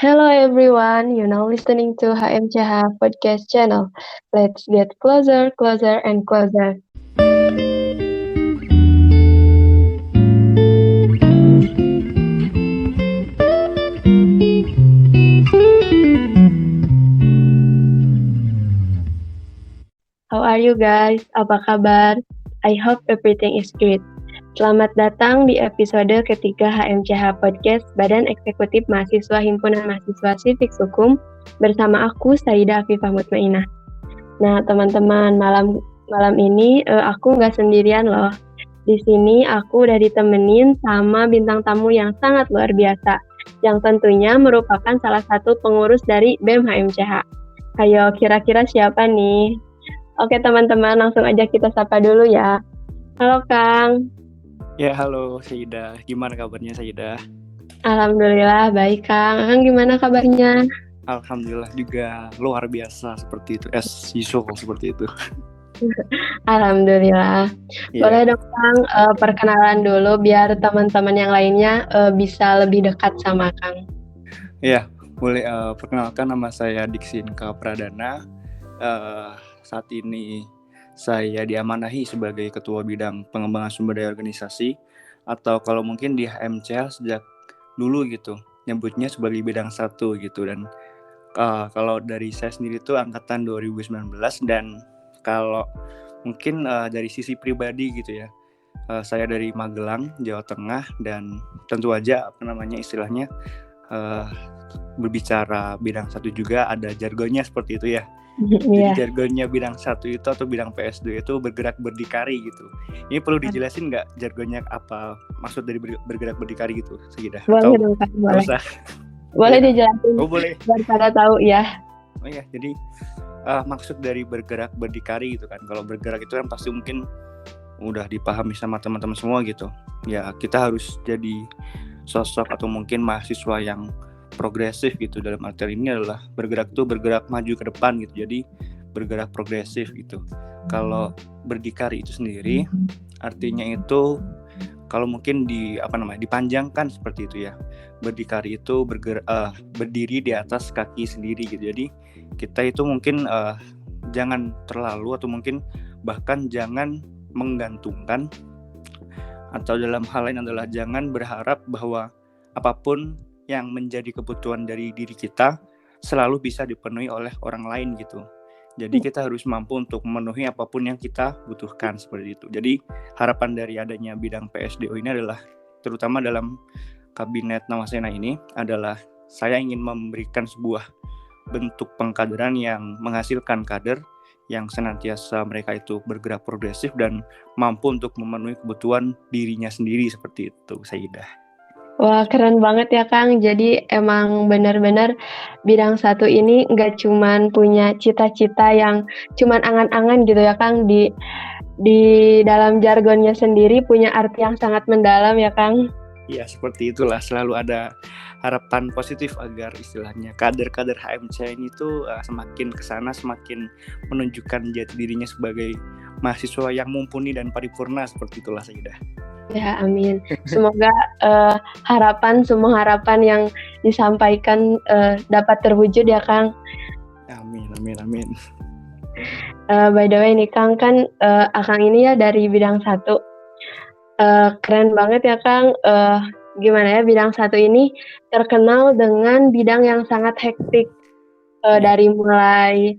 Hello everyone, you're now listening to HMCH podcast channel. Let's get closer, closer, and closer. How are you guys? Apa kabar? I hope everything is great. Selamat datang di episode ketiga HMCH Podcast Badan Eksekutif Mahasiswa Himpunan Mahasiswa Sifik Hukum bersama aku Saida Afifah Mutmainah. Nah teman-teman, malam ini aku nggak sendirian loh. Di sini aku udah ditemenin sama bintang tamu yang sangat luar biasa, yang tentunya merupakan salah satu pengurus dari BEM HMCH. Ayo, kira-kira siapa nih? Oke teman-teman, langsung aja kita sapa dulu ya. Halo Kang. Ya, halo Saida. Gimana kabarnya Saida? Alhamdulillah baik Kang. Kang gimana kabarnya? Alhamdulillah juga luar biasa seperti itu. As usual seperti itu. Alhamdulillah. Boleh dong Kang perkenalan dulu biar teman-teman yang lainnya bisa lebih dekat sama Kang. Ya, boleh perkenalkan, nama saya Diksinka Pradana. Saat ini saya diamanahi sebagai Ketua Bidang Pengembangan Sumber Daya Organisasi, atau kalau mungkin di HMCH sejak dulu gitu, nyebutnya sebagai bidang 1 gitu. Dan kalau dari saya sendiri itu angkatan 2019, dan kalau mungkin dari sisi pribadi gitu ya, saya dari Magelang, Jawa Tengah, dan tentu aja istilahnya berbicara bidang 1 juga ada jargonnya seperti itu ya. Jadi jargonnya bidang 1 itu atau bidang PS2 itu bergerak berdikari gitu. Ini perlu dijelasin nggak jargonnya apa maksud dari bergerak berdikari gitu, Sagidah? Boleh dong Kang, boleh. Boleh dijelasin. Oh boleh. Biar pada tahu ya. Oh ya, jadi maksud dari bergerak berdikari gitu kan. Kalau bergerak itu kan pasti mungkin udah dipahami sama teman-teman semua gitu. Ya kita harus jadi sosok atau mungkin mahasiswa yang progresif gitu. Dalam arti ini adalah bergerak maju ke depan gitu. Jadi bergerak progresif gitu. Kalau berdikari itu sendiri artinya itu kalau mungkin dipanjangkan seperti itu ya. Berdikari itu berdiri di atas kaki sendiri gitu. Jadi kita itu mungkin jangan terlalu atau mungkin bahkan jangan menggantungkan, atau dalam hal lain adalah jangan berharap bahwa apapun yang menjadi kebutuhan dari diri kita selalu bisa dipenuhi oleh orang lain gitu. Jadi kita harus mampu untuk memenuhi apapun yang kita butuhkan seperti itu. Jadi harapan dari adanya bidang PSDO ini adalah, terutama dalam kabinet Nawasena ini, adalah saya ingin memberikan sebuah bentuk pengkaderan yang menghasilkan kader yang senantiasa mereka itu bergerak progresif dan mampu untuk memenuhi kebutuhan dirinya sendiri seperti itu, Sayidah. Wah keren banget ya Kang. Jadi emang benar-benar bidang 1 ini nggak cuman punya cita-cita yang cuman angan-angan gitu ya Kang. Di dalam jargonnya sendiri punya arti yang sangat mendalam ya Kang. Ya seperti itulah, selalu ada harapan positif agar istilahnya kader-kader HMCH ini tuh semakin kesana, semakin menunjukkan jati dirinya sebagai mahasiswa yang mumpuni dan paripurna, seperti itulah Sayidah. Ya amin. Semoga semua harapan yang disampaikan dapat terwujud ya Kang. Amin. By the way nih Kang, kan Akang ini ya dari bidang 1. Keren banget ya Kang. Gimana ya, bidang 1 ini terkenal dengan bidang yang sangat hektik. Dari mulai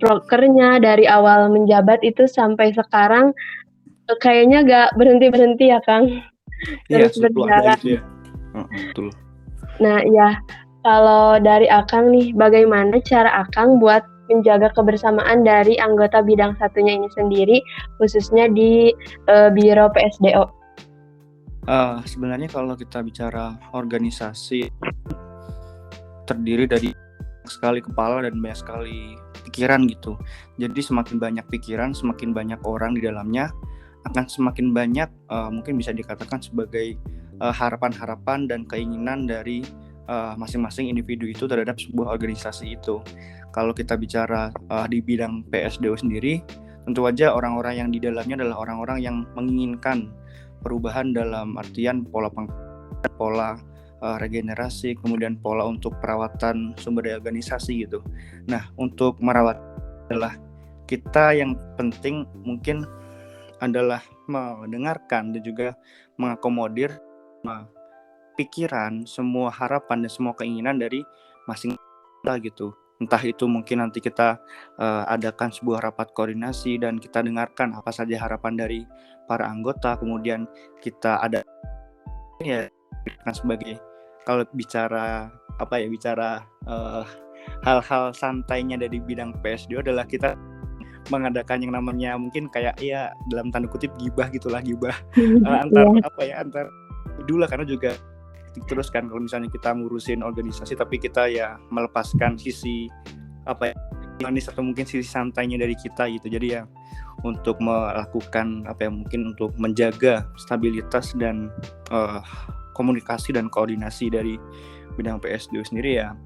prokernya dari awal menjabat itu sampai sekarang kayaknya gak berhenti-berhenti ya Kang. Terus berjalan. Gitu ya. Betul. Nah ya, kalau dari Akang nih, bagaimana cara Akang buat menjaga kebersamaan dari anggota bidang 1-nya ini sendiri, khususnya di Biro PSDO? Sebenarnya kalau kita bicara organisasi, terdiri dari sekali kepala dan banyak sekali pikiran gitu. Jadi semakin banyak pikiran, semakin banyak orang di dalamnya, akan semakin banyak mungkin bisa dikatakan sebagai harapan-harapan dan keinginan dari masing-masing individu itu terhadap sebuah organisasi itu. Kalau kita bicara di bidang PSDO sendiri, tentu aja orang-orang yang di dalamnya adalah orang-orang yang menginginkan perubahan dalam artian pola regenerasi, kemudian pola untuk perawatan sumber daya organisasi gitu. Nah, untuk merawat adalah kita yang penting mungkin adalah mendengarkan dan juga mengakomodir pikiran, semua harapan dan semua keinginan dari masing-masing kita gitu. Entah itu mungkin nanti kita adakan sebuah rapat koordinasi dan kita dengarkan apa saja harapan dari para anggota, kemudian kita ada ya kan sebagai kalau bicara bicara hal-hal santainya dari bidang PSDO adalah kita mengadakan yang namanya mungkin kayak ya dalam tanda kutip gibah gitulah, gibah antar antar dulu lah, karena juga terus kan kalau misalnya kita ngurusin organisasi tapi kita ya melepaskan sisi manis atau mungkin sisi santainya dari kita gitu. Jadi ya untuk melakukan mungkin untuk menjaga stabilitas dan komunikasi dan koordinasi dari bidang PSDO sendiri, ya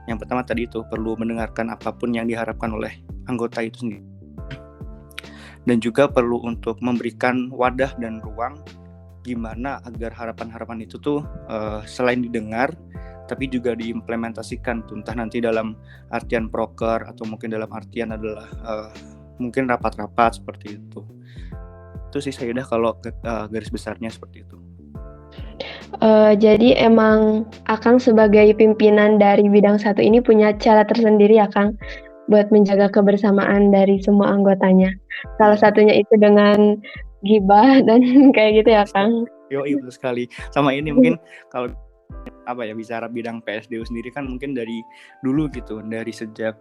yang pertama tadi itu perlu mendengarkan apapun yang diharapkan oleh anggota itu sendiri, dan juga perlu untuk memberikan wadah dan ruang gimana agar harapan-harapan itu tuh selain didengar tapi juga diimplementasikan tuh, entah nanti dalam artian proker atau mungkin dalam artian adalah mungkin rapat-rapat seperti itu. Itu sih saya udah kalau garis besarnya seperti itu. Jadi emang Akang sebagai pimpinan dari bidang satu ini punya cara tersendiri ya Kang buat menjaga kebersamaan dari semua anggotanya. Salah satunya itu dengan gibah dan kayak gitu ya Kang. Yoi, betul sekali. Sama ini mungkin kalau bicara bidang PSDO sendiri kan mungkin dari dulu gitu, dari sejak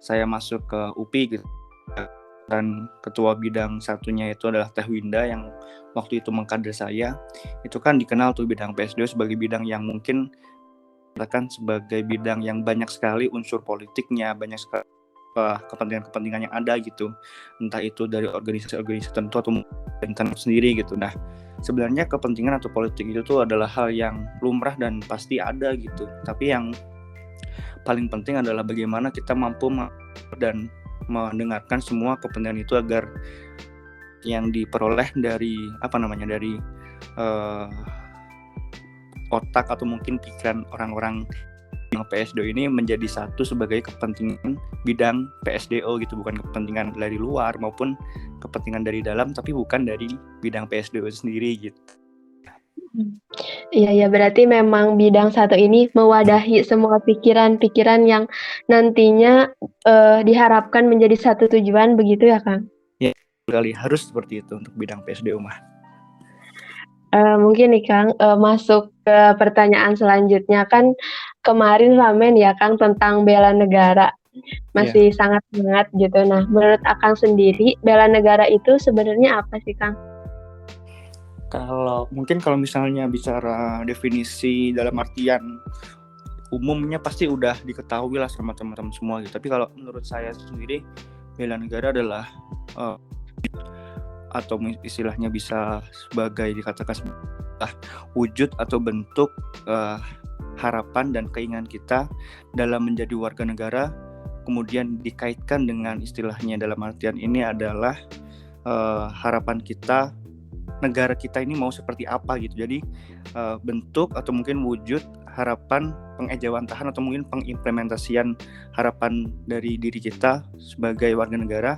saya masuk ke UPI gitu, dan ketua bidang satunya itu adalah Teh Winda yang waktu itu mengkader saya, itu kan dikenal tuh bidang PSDO sebagai bidang yang mungkin katakan sebagai bidang yang banyak sekali unsur politiknya, banyak sekali kepentingan-kepentingan yang ada gitu, entah itu dari organisasi-organisasi tertentu atau internal sendiri gitu. Nah, sebenarnya kepentingan atau politik itu tuh adalah hal yang lumrah dan pasti ada gitu, tapi yang paling penting adalah bagaimana kita mampu dan mendengarkan semua kepentingan itu agar yang diperoleh dari dari otak atau mungkin pikiran orang-orang yang PSDO ini menjadi satu sebagai kepentingan bidang PSDO gitu, bukan kepentingan dari luar maupun kepentingan dari dalam, tapi bukan dari bidang PSDO sendiri gitu. Iya, berarti memang bidang satu ini mewadahi semua pikiran-pikiran yang nantinya diharapkan menjadi satu tujuan, begitu ya Kang? Ya, sekali harus seperti itu untuk bidang PSDO mah. Mungkin nih Kang, masuk ke pertanyaan selanjutnya. Kan kemarin ramen ya Kang tentang bela negara, masih sangat hangat gitu. Nah, menurut Akang sendiri bela negara itu sebenarnya apa sih Kang? Kalau misalnya bicara definisi dalam artian umumnya pasti udah diketahui lah sama teman-teman semua gitu. Tapi kalau menurut saya sendiri, bela negara adalah atau istilahnya bisa sebagai dikatakan wujud atau bentuk harapan dan keinginan kita dalam menjadi warga negara, kemudian dikaitkan dengan istilahnya dalam artian ini adalah harapan kita, negara kita ini mau seperti apa gitu. Jadi bentuk atau mungkin wujud harapan pengejawantahan atau mungkin pengimplementasian harapan dari diri kita sebagai warga negara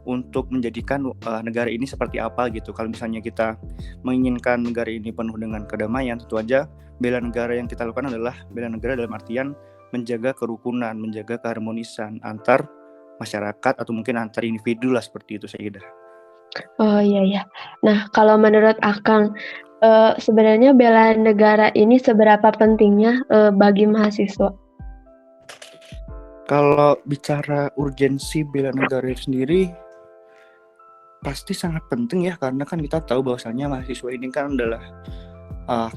untuk menjadikan negara ini seperti apa gitu. Kalau misalnya kita menginginkan negara ini penuh dengan kedamaian, tentu aja bela negara yang kita lakukan adalah bela negara dalam artian menjaga kerukunan, menjaga keharmonisan antar masyarakat atau mungkin antar individu lah, seperti itu saya kira. Oh iya. Nah, kalau menurut Akang, sebenarnya bela negara ini seberapa pentingnya bagi mahasiswa? Kalau bicara urgensi bela negara sendiri, pasti sangat penting ya, karena kan kita tahu bahwasannya mahasiswa ini kan adalah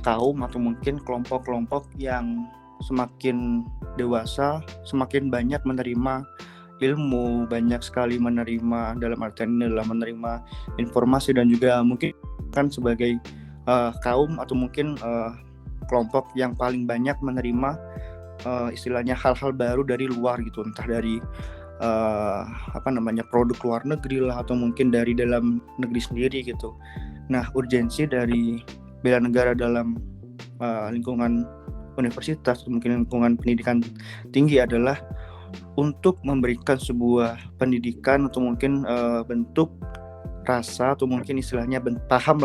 kaum atau mungkin kelompok-kelompok yang semakin dewasa, semakin banyak menerima ilmu, banyak sekali menerima dalam artian ini adalah menerima informasi, dan juga mungkin kan sebagai kaum atau mungkin kelompok yang paling banyak menerima istilahnya hal-hal baru dari luar gitu, entah dari produk luar negeri lah atau mungkin dari dalam negeri sendiri gitu. Nah, urgensi dari bela negara dalam lingkungan universitas, mungkin lingkungan pendidikan tinggi adalah untuk memberikan sebuah pendidikan atau mungkin bentuk rasa atau mungkin istilahnya paham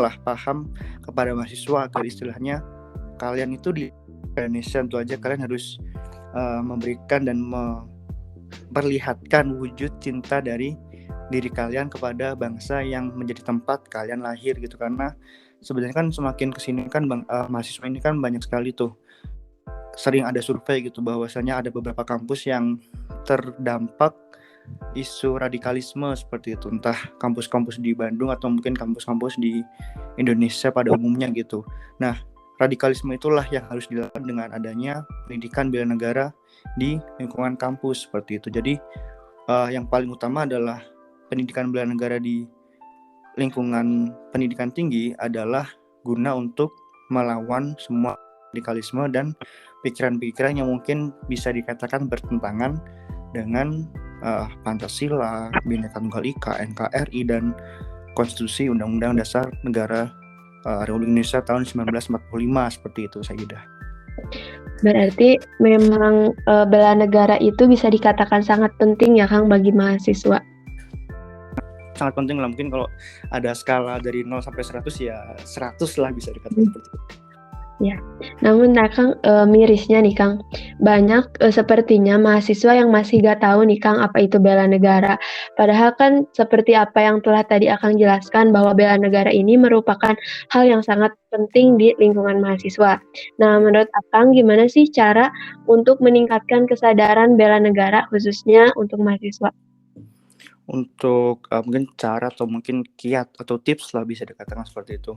kepada mahasiswa agar istilahnya kalian itu di Indonesia tentu aja kalian harus memberikan dan memperlihatkan wujud cinta dari diri kalian kepada bangsa yang menjadi tempat kalian lahir gitu. Karena sebenarnya kan semakin kesini kan mahasiswa ini kan banyak sekali tuh, sering ada survei gitu bahwasanya ada beberapa kampus yang terdampak isu radikalisme seperti itu, entah kampus-kampus di Bandung atau mungkin kampus-kampus di Indonesia pada umumnya gitu. Nah, radikalisme itulah yang harus dilakukan dengan adanya pendidikan bela negara di lingkungan kampus seperti itu. Jadi yang paling utama adalah pendidikan bela negara di lingkungan pendidikan tinggi adalah guna untuk melawan semua radikalisme dan pikiran-pikiran yang mungkin bisa dikatakan bertentangan dengan Pancasila, Bhinneka Tunggal Ika, NKRI, dan Konstitusi Undang-Undang Dasar Negara Republik Indonesia tahun 1945 seperti itu, Sayyidah. Berarti memang bela negara itu bisa dikatakan sangat penting ya Kang bagi mahasiswa. Sangat penting lah, mungkin kalau ada skala dari 0 sampai 100 ya 100 lah bisa dikatakan seperti itu. Ya, namun Kang mirisnya nih Kang, banyak sepertinya mahasiswa yang masih gak tahu nih Kang apa itu bela negara. Padahal kan seperti apa yang telah tadi Akang jelaskan bahwa bela negara ini merupakan hal yang sangat penting di lingkungan mahasiswa. Nah, menurut Akang gimana sih cara untuk meningkatkan kesadaran bela negara khususnya untuk mahasiswa? Untuk mungkin cara atau mungkin kiat atau tips lah bisa dikatakan seperti itu.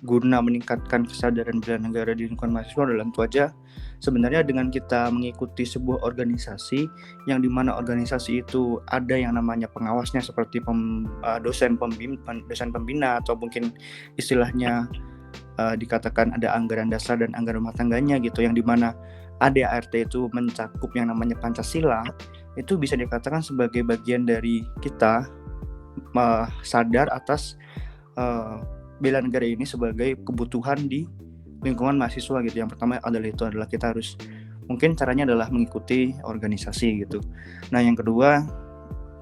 Guna meningkatkan kesadaran bela negara di lingkungan mahasiswa adalah tentu aja sebenarnya dengan kita mengikuti sebuah organisasi yang dimana organisasi itu ada yang namanya pengawasnya seperti dosen pembina atau mungkin istilahnya dikatakan ada anggaran dasar dan anggaran rumah tangganya gitu, yang dimana ADART itu mencakup yang namanya Pancasila, itu bisa dikatakan sebagai bagian dari kita sadar atas bela negara ini sebagai kebutuhan di lingkungan mahasiswa gitu. Yang pertama adalah kita harus, mungkin caranya adalah mengikuti organisasi gitu. Nah, yang kedua,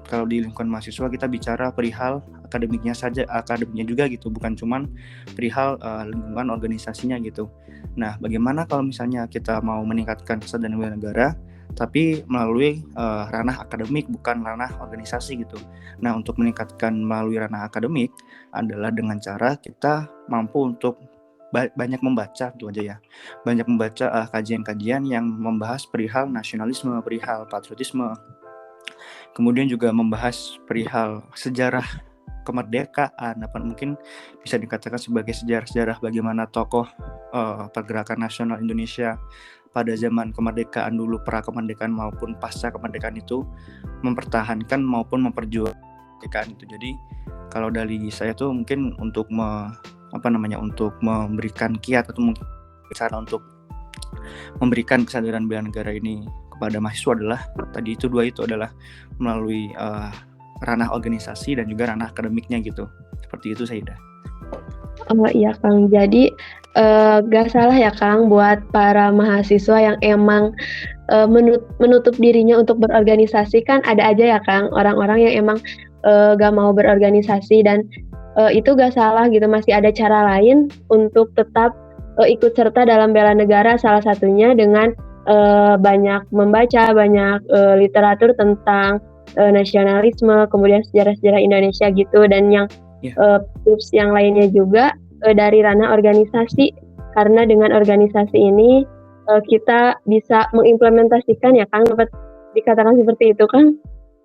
kalau di lingkungan mahasiswa kita bicara perihal akademiknya juga gitu, bukan cuman perihal lingkungan organisasinya gitu. Nah, bagaimana kalau misalnya kita mau meningkatkan kesadaran bela negara tapi melalui ranah akademik, bukan ranah organisasi gitu. Nah, untuk meningkatkan melalui ranah akademik adalah dengan cara kita mampu untuk banyak membaca itu aja ya. Banyak membaca kajian-kajian yang membahas perihal nasionalisme, perihal patriotisme. Kemudian juga membahas perihal sejarah kemerdekaan, apa mungkin bisa dikatakan sebagai sejarah-sejarah bagaimana tokoh pergerakan nasional Indonesia pada zaman kemerdekaan dulu, pra kemerdekaan maupun pasca kemerdekaan itu mempertahankan maupun memperjuangkan kemerdekaan itu. Jadi kalau dari saya tuh mungkin untuk untuk memberikan kiat atau mungkin cara untuk memberikan kesadaran bela negara ini kepada mahasiswa adalah tadi itu dua itu adalah melalui ranah organisasi dan juga ranah akademiknya gitu. Seperti itu, Sayyidah. Oh iya Kang, jadi gak salah ya Kang buat para mahasiswa yang emang menutup dirinya untuk berorganisasi. Kan ada aja ya Kang orang-orang yang emang gak mau berorganisasi, dan itu gak salah gitu, masih ada cara lain untuk tetap ikut serta dalam bela negara, salah satunya dengan banyak membaca, banyak literatur tentang nasionalisme, kemudian sejarah-sejarah Indonesia gitu, dan yang tips yang lainnya juga dari ranah organisasi, karena dengan organisasi ini kita bisa mengimplementasikan ya Kang, dapat dikatakan seperti itu Kang?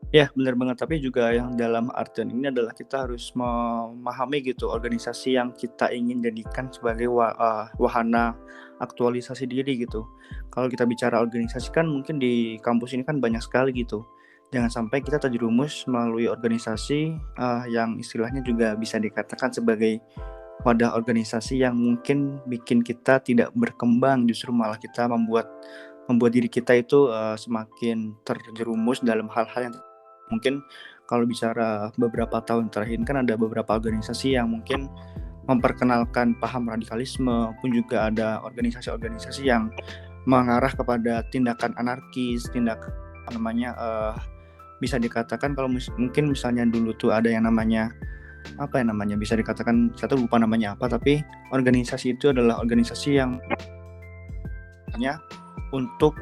Ya, benar banget. Tapi juga yang dalam artian ini adalah kita harus memahami gitu organisasi yang kita ingin jadikan sebagai wahana aktualisasi diri gitu. Kalau kita bicara organisasi kan mungkin di kampus ini kan banyak sekali gitu. Jangan sampai kita terjerumus melalui organisasi yang istilahnya juga bisa dikatakan sebagai wadah organisasi yang mungkin bikin kita tidak berkembang, justru malah kita membuat diri kita itu semakin terjerumus dalam hal-hal yang mungkin kalau bicara beberapa tahun terakhir kan ada beberapa organisasi yang mungkin memperkenalkan paham radikalisme, pun juga ada organisasi-organisasi yang mengarah kepada tindakan anarkis, tindakan bisa dikatakan kalau mungkin misalnya dulu tuh ada yang namanya bisa dikatakan saya tuh lupa namanya apa, tapi organisasi itu adalah organisasi yang untuk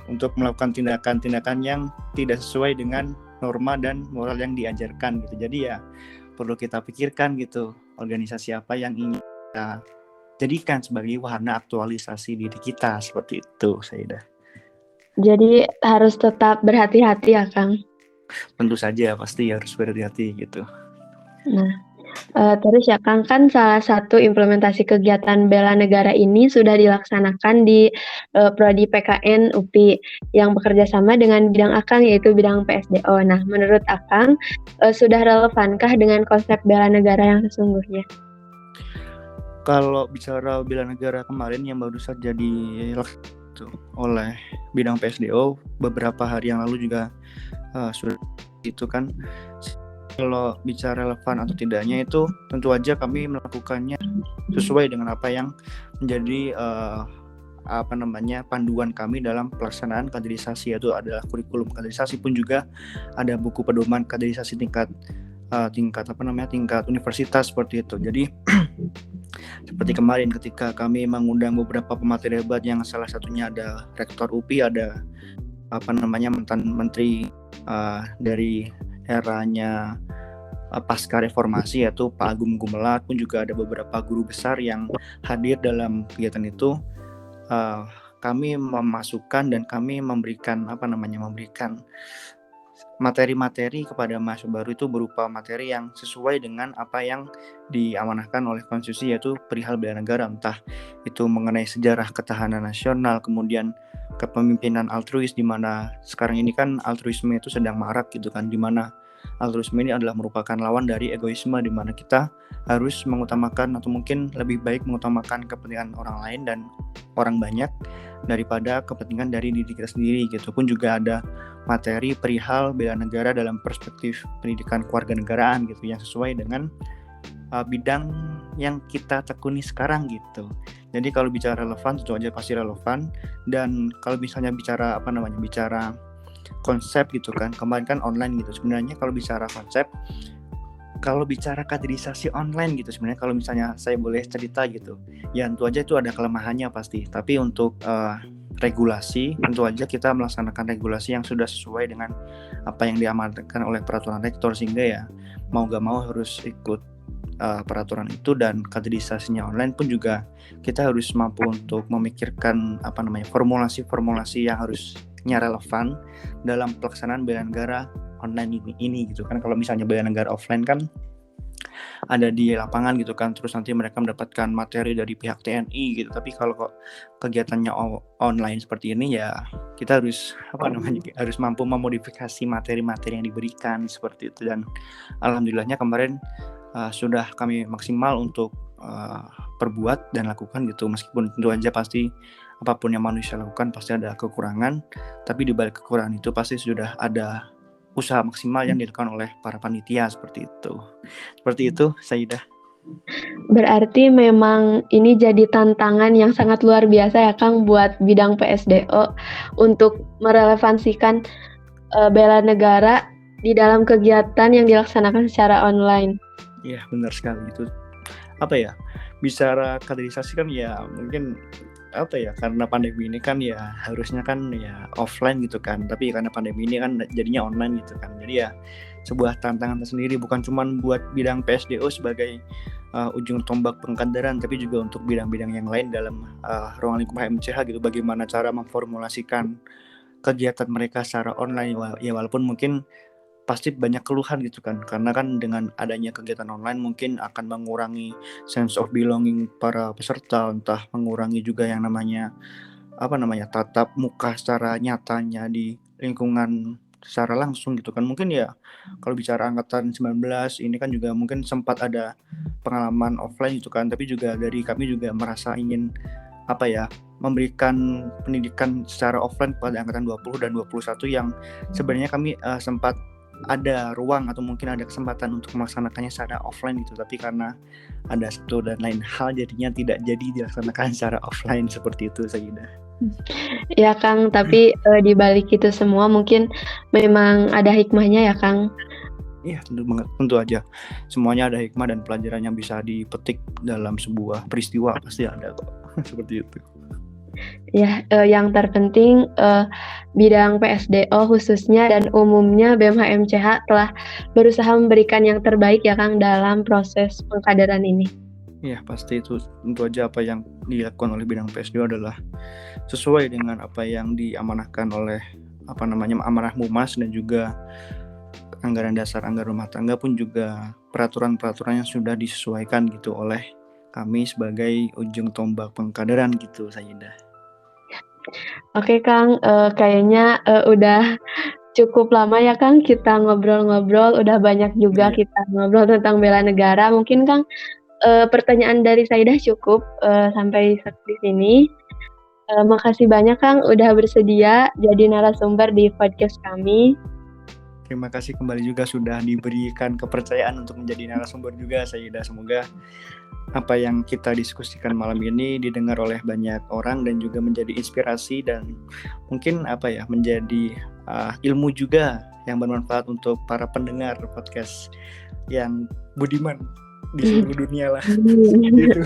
untuk melakukan tindakan-tindakan yang tidak sesuai dengan norma dan moral yang diajarkan gitu. Jadi ya perlu kita pikirkan gitu, organisasi apa yang ingin kita jadikan sebagai wahana aktualisasi diri kita, seperti itu, Saidah. Jadi harus tetap berhati-hati ya, Kang? Tentu saja, pasti harus berhati-hati gitu. Nah, terus ya Kang, kan salah satu implementasi kegiatan bela negara ini sudah dilaksanakan di Prodi PKN UPI yang bekerja sama dengan bidang Akang, yaitu bidang PSDO. Nah, menurut Akang, sudah relevankah dengan konsep bela negara yang sesungguhnya? Kalau bicara bela negara kemarin yang baru saja dilaksanakan oleh bidang PSDO beberapa hari yang lalu juga sudah itu kan. Kalau bicara relevan atau tidaknya itu tentu aja kami melakukannya sesuai dengan apa yang menjadi panduan kami dalam pelaksanaan kaderisasi, yaitu adalah kurikulum kaderisasi, pun juga ada buku pedoman kaderisasi tingkat universitas, seperti itu. Jadi seperti kemarin ketika kami mengundang beberapa pemateri hebat yang salah satunya ada Rektor UPI, ada mantan menteri dari eranya pasca reformasi yaitu Pak Agung Gumelar, pun juga ada beberapa guru besar yang hadir dalam kegiatan itu. Kami memasukkan dan kami memberikan materi-materi kepada mahasiswa baru itu berupa materi yang sesuai dengan apa yang diamanahkan oleh konstitusi, yaitu perihal bela negara, entah itu mengenai sejarah ketahanan nasional, kemudian kepemimpinan altruis, di mana sekarang ini kan altruisme itu sedang marak gitu kan, di mana altruisme ini adalah merupakan lawan dari egoisme, di mana kita harus mengutamakan atau mungkin lebih baik mengutamakan kepentingan orang lain dan orang banyak daripada kepentingan dari diri kita sendiri gitu. Pun juga ada materi perihal bela negara dalam perspektif pendidikan kewarganegaraan gitu, yang sesuai dengan bidang yang kita tekuni sekarang gitu. Jadi kalau bicara relevan tentu aja pasti relevan. Dan kalau misalnya bicara bicara konsep gitu kan, kemarin kan online gitu. Sebenarnya kalau bicara konsep, kalau bicara kaderisasi online gitu, sebenarnya kalau misalnya saya boleh cerita gitu, ya tentu aja itu ada kelemahannya pasti. Tapi untuk regulasi, tentu aja kita melaksanakan regulasi yang sudah sesuai dengan apa yang diamanatkan oleh peraturan rektor, sehingga ya mau gak mau harus ikut peraturan itu. Dan kaderisasinya online pun juga kita harus mampu untuk memikirkan formulasi-formulasi yang harusnya relevan dalam pelaksanaan bela negara online ini gitu kan. Kalau misalnya bela negara offline kan ada di lapangan gitu kan, terus nanti mereka mendapatkan materi dari pihak TNI gitu. Tapi kalau kok kegiatannya online seperti ini, ya kita harus harus mampu memodifikasi materi-materi yang diberikan seperti itu. Dan alhamdulillahnya kemarin sudah kami maksimal untuk perbuat dan lakukan gitu. Meskipun tentu aja pasti apapun yang manusia lakukan pasti ada kekurangan, tapi di balik kekurangan itu pasti sudah ada usaha maksimal yang dilakukan oleh para panitia, seperti itu. Seperti itu, Saidah. Berarti memang ini jadi tantangan yang sangat luar biasa ya Kang buat bidang PSDO untuk merelevansikan bela negara di dalam kegiatan yang dilaksanakan secara online. Iya, benar sekali itu. Bicara kaderisasi kan ya mungkin karena pandemi ini kan ya harusnya kan ya offline gitu kan, tapi karena pandemi ini kan jadinya online gitu kan. Jadi ya sebuah tantangan tersendiri, bukan cuma buat bidang PSDO sebagai ujung tombak pengkaderan, tapi juga untuk bidang-bidang yang lain dalam ruang lingkup HMCH gitu. Bagaimana cara memformulasikan kegiatan mereka secara online, ya walaupun mungkin pasti banyak keluhan gitu kan, karena kan dengan adanya kegiatan online mungkin akan mengurangi sense of belonging para peserta, entah mengurangi juga yang namanya tatap muka secara nyatanya di lingkungan secara langsung gitu kan. Mungkin ya kalau bicara angkatan 19 ini kan juga mungkin sempat ada pengalaman offline gitu kan, tapi juga dari kami juga merasa ingin memberikan pendidikan secara offline pada angkatan 20 dan 21 yang sebenarnya kami sempat ada ruang atau mungkin ada kesempatan untuk melaksanakannya secara offline gitu, tapi karena ada satu dan lain hal jadinya tidak jadi dilaksanakan secara offline seperti itu Sayyidah. Ya Kang, tapi di balik itu semua mungkin memang ada hikmahnya ya Kang. Iya tentu aja, semuanya ada hikmah dan pelajaran yang bisa dipetik dalam sebuah peristiwa, pasti ada kok. Seperti itu. Ya, yang terpenting bidang PSDO khususnya dan umumnya BMHMCH telah berusaha memberikan yang terbaik ya Kang dalam proses pengkaderan ini. Iya pasti itu, tentu aja apa yang dilakukan oleh bidang PSDO adalah sesuai dengan apa yang diamanahkan oleh amanah Mumas, dan juga anggaran dasar, anggaran rumah tangga pun juga peraturan-peraturan yang sudah disesuaikan gitu oleh kami sebagai ujung tombak pengkaderan gitu Sayyidah. Oke Kang, kayaknya udah cukup lama ya Kang kita ngobrol-ngobrol, udah banyak juga kita ngobrol tentang bela negara. Mungkin Kang pertanyaan dari Sayyidah cukup sampai di sini. Makasih banyak Kang udah bersedia jadi narasumber di podcast kami. Terima kasih kembali juga sudah diberikan kepercayaan untuk menjadi narasumber juga Sayyidah. Semoga apa yang kita diskusikan malam ini didengar oleh banyak orang dan juga menjadi inspirasi dan mungkin menjadi ilmu juga yang bermanfaat untuk para pendengar podcast yang budiman di seluruh dunia lah. Gitu.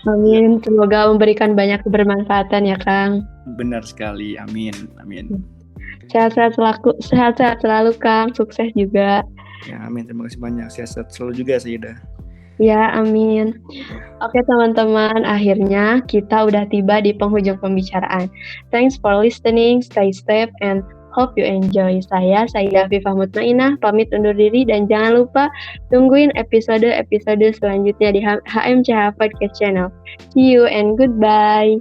Amin, semoga memberikan banyak kebermanfaatan ya Kang. Benar sekali, amin. Sehat-sehat selalu Kang, sukses juga. Ya amin, terima kasih banyak, sehat selalu juga Sayyidah. Ya amin. Oke teman-teman, akhirnya kita udah tiba di penghujung pembicaraan. Thanks for listening, stay safe and hope you enjoy. Saya Sayyidah Fifah Mutmainah, pamit undur diri dan jangan lupa tungguin episode-episode selanjutnya di HMCH Podcast Channel. See you and goodbye.